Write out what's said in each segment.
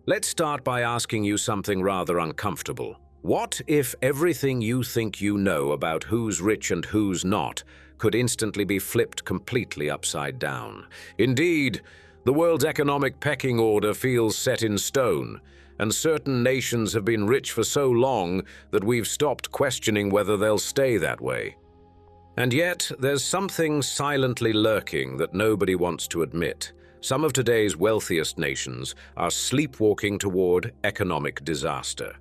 Let's start by asking you something rather uncomfortable. What if everything you think you know about who's rich and who's not could instantly be flipped completely upside down? Indeed, the world's economic pecking order feels set in stone, and certain nations have been rich for so long that we've stopped questioning whether they'll stay that way. And yet, there's something silently lurking that nobody wants to admit. Some of today's wealthiest nations are sleepwalking toward economic disaster.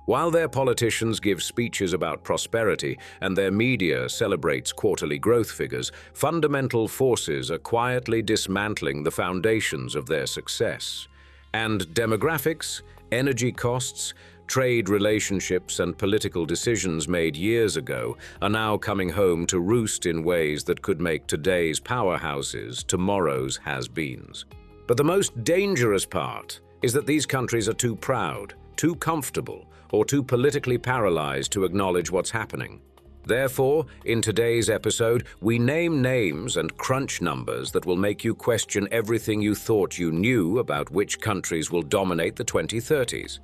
While their politicians give speeches about prosperity and their media celebrates quarterly growth figures, fundamental forces are quietly dismantling the foundations of their success. And demographics, energy costs, trade relationships, and political decisions made years ago are now coming home to roost in ways that could make today's powerhouses tomorrow's has-beens. But the most dangerous part is that these countries are too proud, too comfortable, or too politically paralyzed to acknowledge what's happening. Therefore, in today's episode, we name names and crunch numbers that will make you question everything you thought you knew about which countries will dominate the 2030s.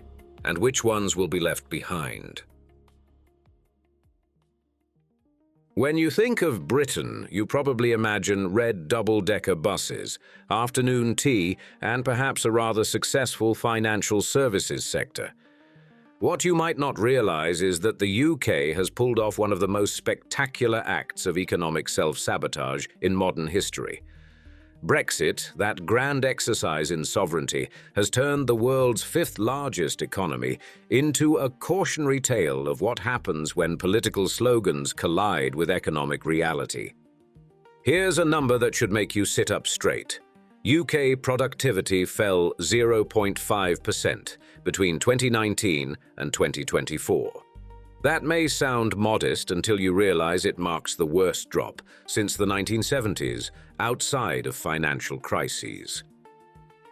And which ones will be left behind. When you think of Britain, you probably imagine red double-decker buses, afternoon tea, and perhaps a rather successful financial services sector. What you might not realize is that the UK has pulled off one of the most spectacular acts of economic self-sabotage in modern history. Brexit, that grand exercise in sovereignty, has turned the world's fifth-largest economy into a cautionary tale of what happens when political slogans collide with economic reality. Here's a number that should make you sit up straight. UK productivity fell 0.5% between 2019 and 2024. That may sound modest until you realize it marks the worst drop since the 1970s, outside of financial crises.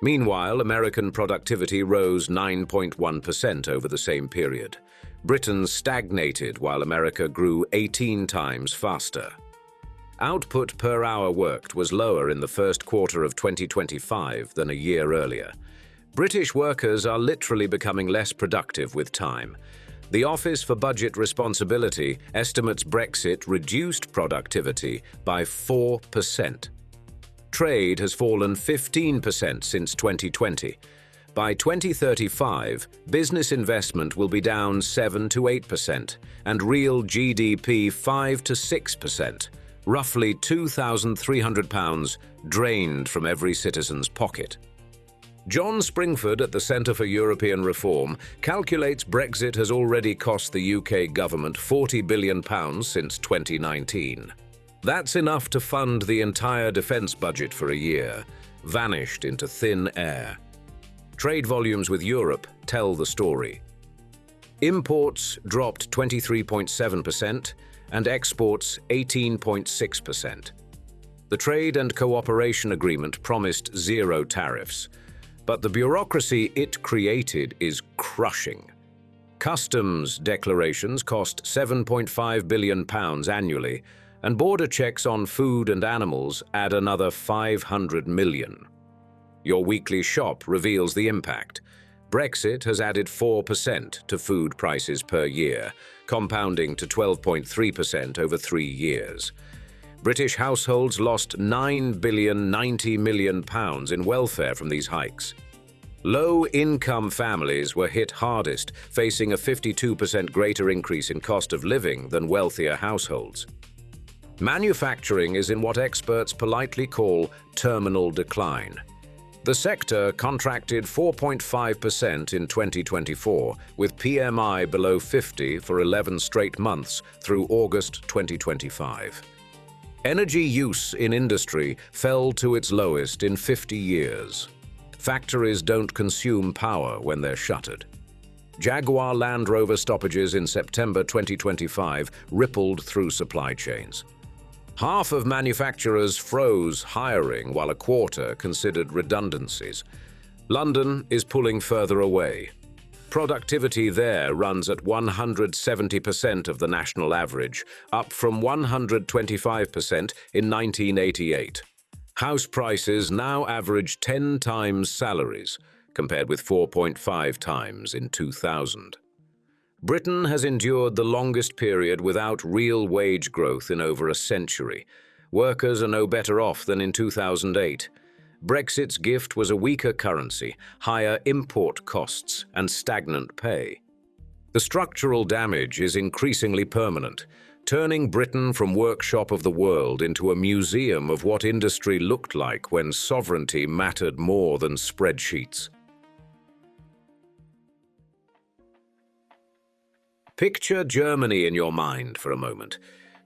Meanwhile, American productivity rose 9.1% over the same period. Britain stagnated while America grew 18 times faster. Output per hour worked was lower in the first quarter of 2025 than a year earlier. British workers are literally becoming less productive with time. The Office for Budget Responsibility estimates Brexit reduced productivity by 4%. Trade has fallen 15% since 2020. By 2035, business investment will be down 7 to 8%, and real GDP 5 to 6%, roughly £2,300 drained from every citizen's pocket. John Springford at the Centre for European Reform calculates Brexit has already cost the UK government £40 billion since 2019. That's enough to fund the entire defence budget for a year, vanished into thin air. Trade volumes with Europe tell the story. Imports dropped 23.7% and exports 18.6%. The Trade and Cooperation Agreement promised zero tariffs, but the bureaucracy it created is crushing. Customs declarations cost £7.5 billion annually, and border checks on food and animals add another $500 million. Your weekly shop reveals the impact. Brexit has added 4% to food prices per year, compounding to 12.3% over 3 years. British households lost £9.90 billion in welfare from these hikes. Low-income families were hit hardest, facing a 52% greater increase in cost of living than wealthier households. Manufacturing is in what experts politely call terminal decline. The sector contracted 4.5% in 2024, with PMI below 50 for 11 straight months through August 2025. Energy use in industry fell to its lowest in 50 years. Factories don't consume power when they're shuttered. Jaguar Land Rover stoppages in September 2025 rippled through supply chains. Half of manufacturers froze hiring while a quarter considered redundancies. London is pulling further away. Productivity there runs at 170% of the national average, up from 125% in 1988. House prices now average 10 times salaries. compared with 4.5 times in 2000. Britain has endured the longest period without real wage growth in over a century. Workers are no better off than in 2008. Brexit's gift was a weaker currency, higher import costs, and stagnant pay. The structural damage is increasingly permanent, turning Britain from workshop of the world into a museum of what industry looked like when sovereignty mattered more than spreadsheets. Picture Germany in your mind for a moment.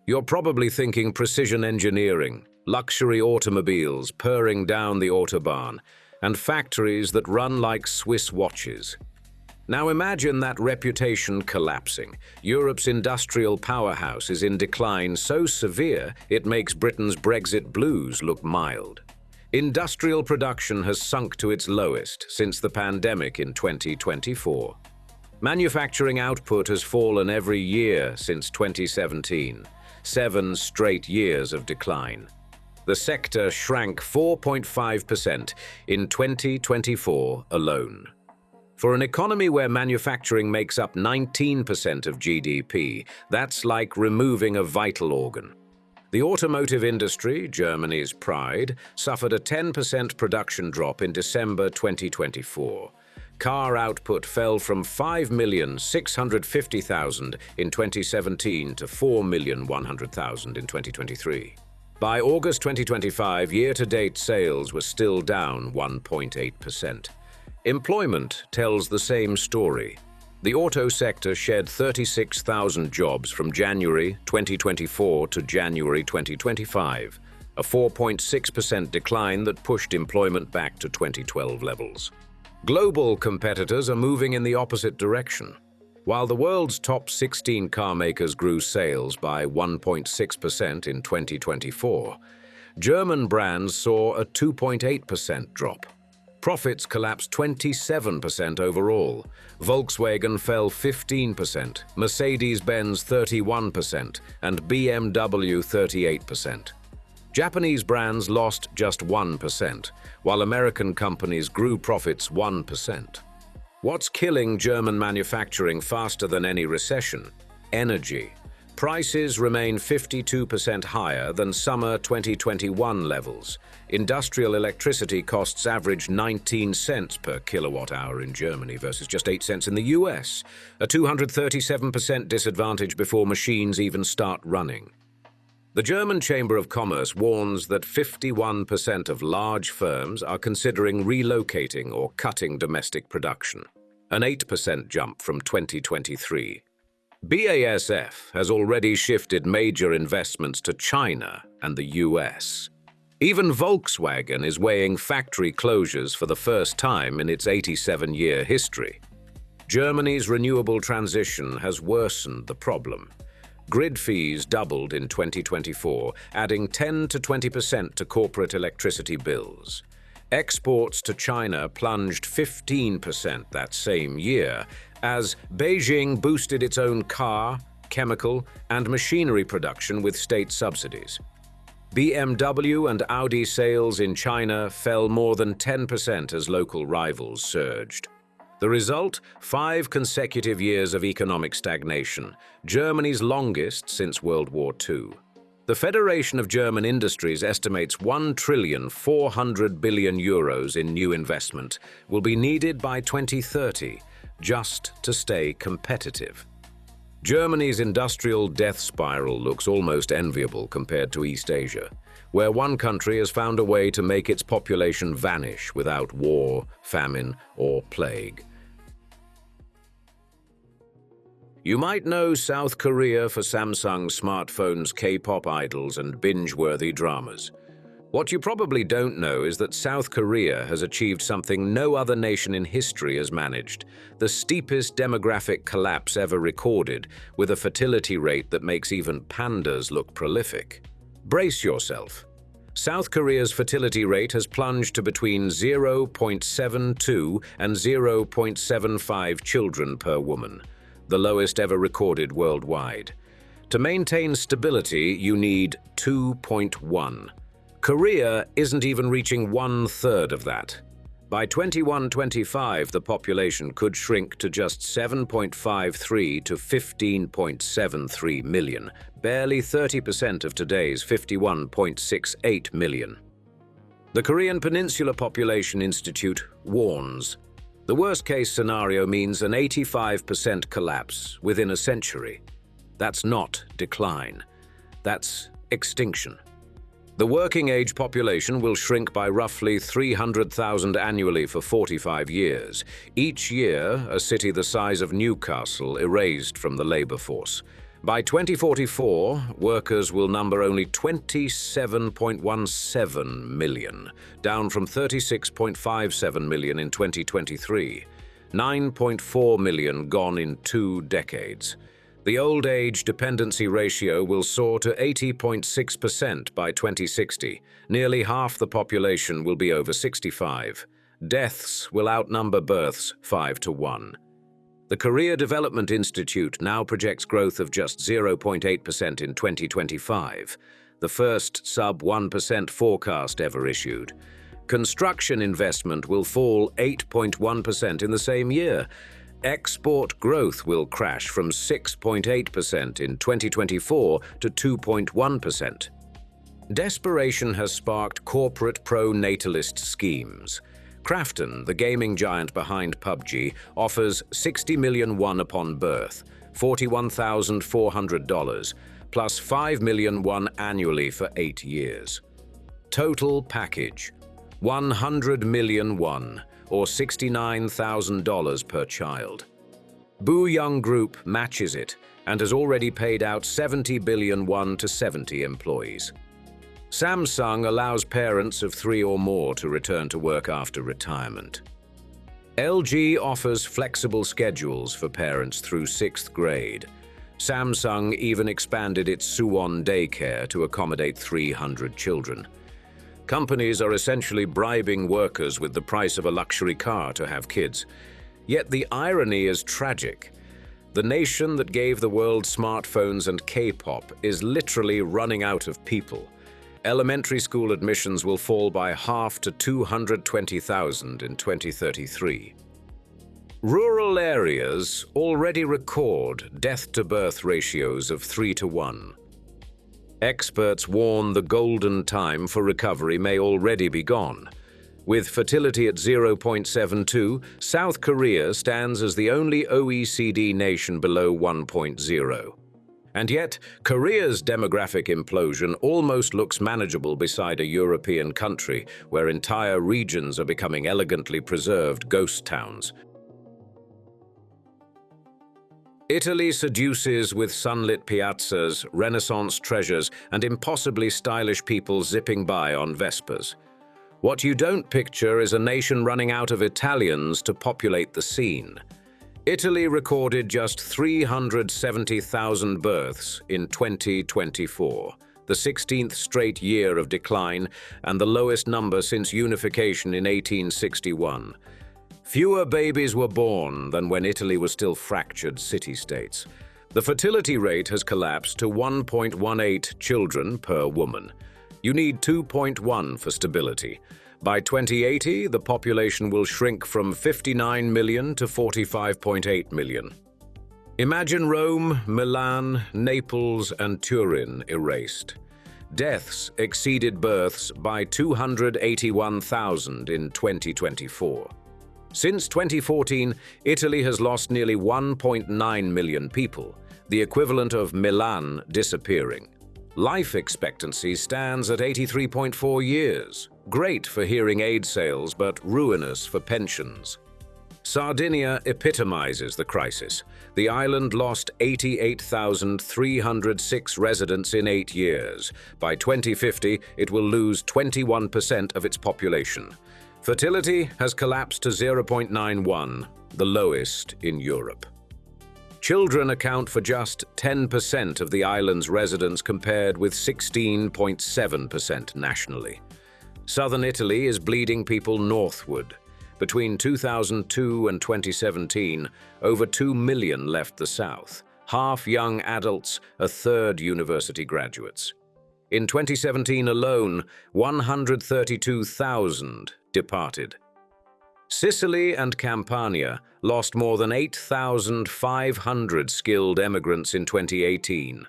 You're probably thinking precision engineering, luxury automobiles purring down the Autobahn, and factories that run like Swiss watches. Now imagine that reputation collapsing. Europe's industrial powerhouse is in decline so severe it makes Britain's Brexit blues look mild. Industrial production has sunk to its lowest since the pandemic in 2024. Manufacturing output has fallen every year since 2017, 7 straight years of decline. The sector shrank 4.5% in 2024 alone. For an economy where manufacturing makes up 19% of GDP, that's like removing a vital organ. The automotive industry, Germany's pride, suffered a 10% production drop in December 2024. Car output fell from 5,650,000 in 2017 to 4,100,000 in 2023. By August 2025, year-to-date sales were still down 1.8%. Employment tells the same story. The auto sector shed 36,000 jobs from January 2024 to January 2025, a 4.6% decline that pushed employment back to 2012 levels. Global competitors are moving in the opposite direction. While the world's top 16 car makers grew sales by 1.6% in 2024, German brands saw a 2.8% drop. Profits collapsed 27% overall. Volkswagen fell 15%, Mercedes-Benz 31%, and BMW 38%. Japanese brands lost just 1%, while American companies grew profits 1%. What's killing German manufacturing faster than any recession? Energy. Prices remain 52% higher than summer 2021 levels. Industrial electricity costs average 19 cents per kilowatt-hour in Germany versus just 8 cents in the US, a 237% disadvantage before machines even start running. The German Chamber of Commerce warns that 51% of large firms are considering relocating or cutting domestic production, an 8% jump from 2023. BASF has already shifted major investments to China and the US. Even Volkswagen is weighing factory closures for the first time in its 87-year history. Germany's renewable transition has worsened the problem. Grid fees doubled in 2024, adding 10 to 20% to corporate electricity bills. Exports to China plunged 15% that same year, as Beijing boosted its own car, chemical, and machinery production with state subsidies. BMW and Audi sales in China fell more than 10% as local rivals surged. The result? 5 consecutive years of economic stagnation, Germany's longest since World War II. The Federation of German Industries estimates €1.4 trillion in new investment will be needed by 2030 just to stay competitive. Germany's industrial death spiral looks almost enviable compared to East Asia, where one country has found a way to make its population vanish without war, famine, or plague. You might know South Korea for Samsung smartphones, K-pop idols, and binge-worthy dramas. What you probably don't know is that South Korea has achieved something no other nation in history has managed, the steepest demographic collapse ever recorded, with a fertility rate that makes even pandas look prolific. Brace yourself. South Korea's fertility rate has plunged to between 0.72 and 0.75 children per woman, the lowest ever recorded worldwide. To maintain stability, you need 2.1. Korea isn't even reaching 1/3 of that. By 2125, the population could shrink to just 7.53 to 15.73 million, barely 30% of today's 51.68 million. The Korean Peninsula Population Institute warns, the worst-case scenario means an 85% collapse within a century. That's not decline. That's extinction. The working-age population will shrink by roughly 300,000 annually for 45 years. Each year, a city the size of Newcastle erased from the labor force. By 2044, workers will number only 27.17 million, down from 36.57 million in 2023. 9.4 million gone in 2 decades. The old age dependency ratio will soar to 80.6% by 2060. Nearly half the population will be over 65. Deaths will outnumber births 5 to 1. The Korea Development Institute now projects growth of just 0.8% in 2025, the first sub-1% forecast ever issued. Construction investment will fall 8.1% in the same year. Export growth will crash from 6.8% in 2024 to 2.1%. Desperation has sparked corporate pro-natalist schemes. Krafton, the gaming giant behind PUBG, offers 60 million won upon birth, $41,400, plus 5 million won annually for 8 years. Total package, 100 million won, or $69,000 per child. Boo Young Group matches it and has already paid out 70 billion won to 70 employees. Samsung allows parents of 3 or more to return to work after retirement. LG offers flexible schedules for parents through 6th grade. Samsung even expanded its Suwon daycare to accommodate 300 children. Companies are essentially bribing workers with the price of a luxury car to have kids. Yet the irony is tragic. The nation that gave the world smartphones and K-pop is literally running out of people. Elementary school admissions will fall by half to 220,000 in 2033. Rural areas already record death-to-birth ratios of 3 to 1. Experts warn the golden time for recovery may already be gone. With fertility at 0.72, South Korea stands as the only OECD nation below 1.0. And yet, Korea's demographic implosion almost looks manageable beside a European country where entire regions are becoming elegantly preserved ghost towns. Italy seduces with sunlit piazzas, Renaissance treasures, and impossibly stylish people zipping by on Vespas. What you don't picture is a nation running out of Italians to populate the scene. Italy recorded just 370,000 births in 2024, the 16th straight year of decline and the lowest number since unification in 1861. Fewer babies were born than when Italy was still fractured city-states. The fertility rate has collapsed to 1.18 children per woman. You need 2.1 for stability. By 2080, the population will shrink from 59 million to 45.8 million. Imagine Rome, Milan, Naples, and Turin erased. Deaths exceeded births by 281,000 in 2024. Since 2014, Italy has lost nearly 1.9 million people, the equivalent of Milan disappearing. Life expectancy stands at 83.4 years. Great for hearing aid sales, but ruinous for pensions. Sardinia epitomizes the crisis. The island lost 88,306 residents in 8 years. By 2050, it will lose 21% of its population. Fertility has collapsed to 0.91, the lowest in Europe. Children account for just 10% of the island's residents compared with 16.7% nationally. Southern Italy is bleeding people northward. Between 2002 and 2017, over 2 million left the south, half young adults, a third university graduates. In 2017 alone, 132,000 departed. Sicily and Campania lost more than 8,500 skilled emigrants in 2018.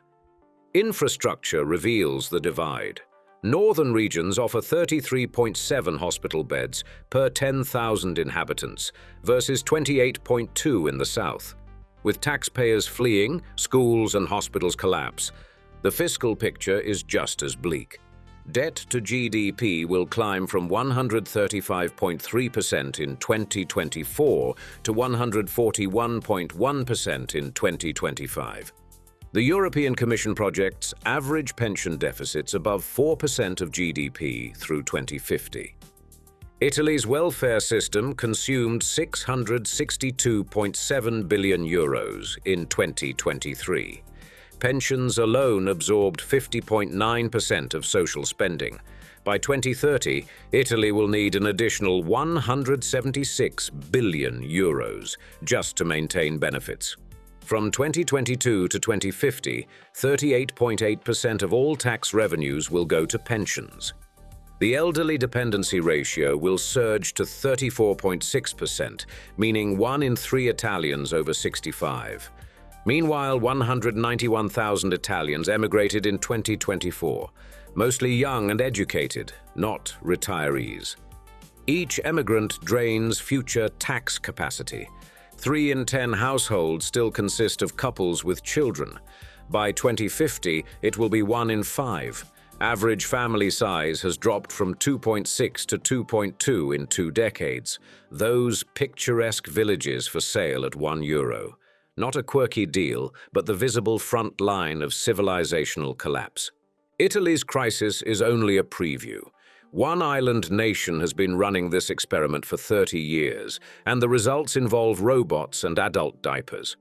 Infrastructure reveals the divide. Northern regions offer 33.7 hospital beds per 10,000 inhabitants versus 28.2 in the south. With taxpayers fleeing, schools and hospitals collapse. The fiscal picture is just as bleak. Debt to GDP will climb from 135.3% in 2024 to 141.1% in 2025. The European Commission projects average pension deficits above 4% of GDP through 2050. Italy's welfare system consumed €662.7 billion in 2023. Pensions alone absorbed 50.9% of social spending. By 2030, Italy will need an additional €176 billion just to maintain benefits. From 2022 to 2050, 38.8% of all tax revenues will go to pensions. The elderly dependency ratio will surge to 34.6%, meaning 1 in 3 Italians over 65. Meanwhile, 191,000 Italians emigrated in 2024, mostly young and educated, not retirees. Each emigrant drains future tax capacity. 3 in 10 households still consist of couples with children. By 2050, it will be 1 in 5. Average family size has dropped from 2.6 to 2.2 in 2 decades. Those picturesque villages for sale at €1. Not a quirky deal, but the visible front line of civilizational collapse. Italy's crisis is only a preview. One island nation has been running this experiment for 30 years, and the results involve robots and adult diapers.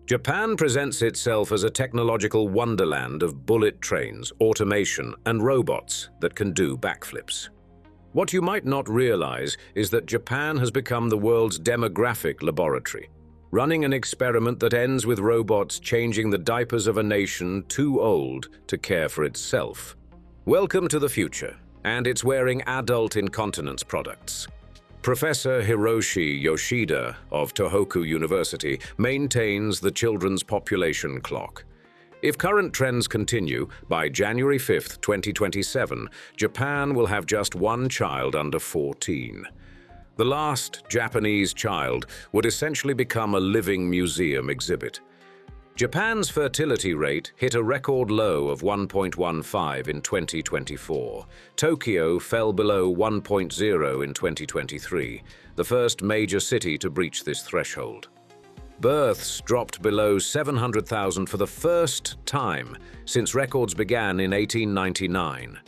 Japan presents itself as a technological wonderland of bullet trains, automation, and robots that can do backflips. What you might not realize is that Japan has become the world's demographic laboratory, running an experiment that ends with robots changing the diapers of a nation too old to care for itself. Welcome to the future, and it's wearing adult incontinence products. Professor Hiroshi Yoshida of Tohoku University maintains the children's population clock. If current trends continue, by January 5, 2027, Japan will have just 1 child under 14. The last Japanese child would essentially become a living museum exhibit. Japan's fertility rate hit a record low of 1.15 in 2024. Tokyo fell below 1.0 in 2023, the first major city to breach this threshold. Births dropped below 700,000 for the first time since records began in 1899.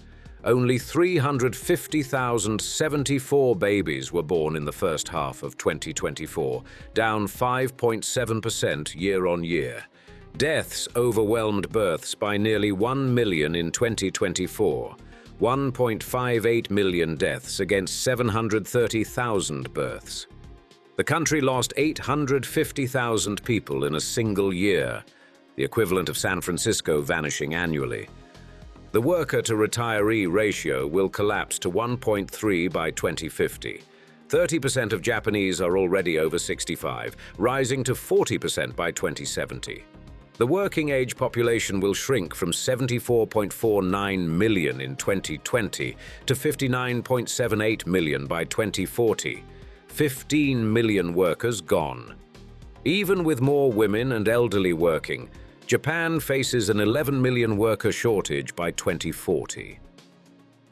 Only 350,074 babies were born in the first half of 2024, down 5.7% year-on-year. Deaths overwhelmed births by nearly 1 million in 2024, 1.58 million deaths against 730,000 births. The country lost 850,000 people in a single year, the equivalent of San Francisco vanishing annually. The worker-to-retiree ratio will collapse to 1.3 by 2050. 30% of Japanese are already over 65, rising to 40% by 2070. The working-age population will shrink from 74.49 million in 2020 to 59.78 million by 2040. 15 million workers gone. Even with more women and elderly working, Japan faces an 11 million worker shortage by 2040.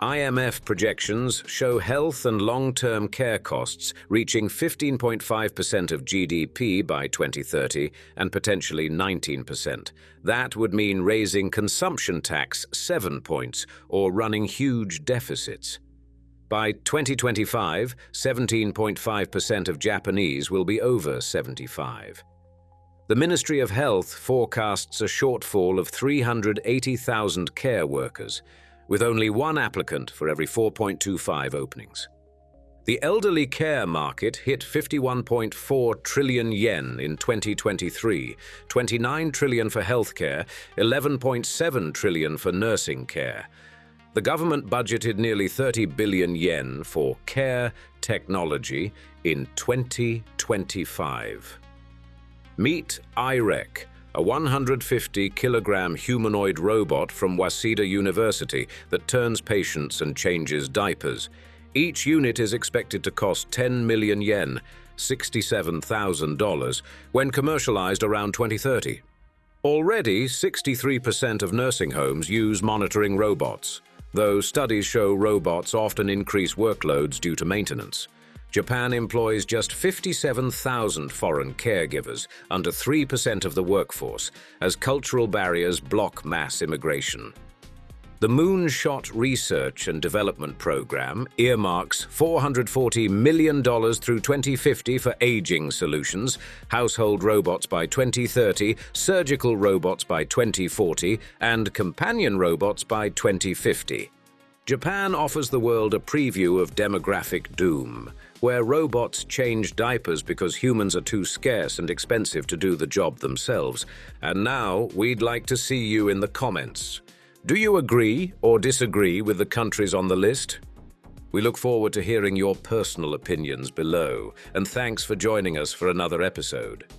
IMF projections show health and long-term care costs reaching 15.5% of GDP by 2030 and potentially 19%. That would mean raising consumption tax 7 points or running huge deficits. By 2025, 17.5% of Japanese will be over 75. The Ministry of Health forecasts a shortfall of 380,000 care workers, with only 1 applicant for every 4.25 openings. The elderly care market hit 51.4 trillion yen in 2023, 29 trillion for healthcare, 11.7 trillion for nursing care. The government budgeted nearly 30 billion yen for care technology in 2025. Meet IREC, a 150-kilogram humanoid robot from Waseda University that turns patients and changes diapers. Each unit is expected to cost 10 million yen, $67,000, when commercialized around 2030. Already, 63% of nursing homes use monitoring robots, though studies show robots often increase workloads due to maintenance. Japan employs just 57,000 foreign caregivers, under 3% of the workforce, as cultural barriers block mass immigration. The Moonshot Research and Development Program earmarks $440 million through 2050 for aging solutions, household robots by 2030, surgical robots by 2040, and companion robots by 2050. Japan offers the world a preview of demographic doom, where robots change diapers because humans are too scarce and expensive to do the job themselves. And now, we'd like to see you in the comments. Do you agree or disagree with the countries on the list? We look forward to hearing your personal opinions below, and thanks for joining us for another episode.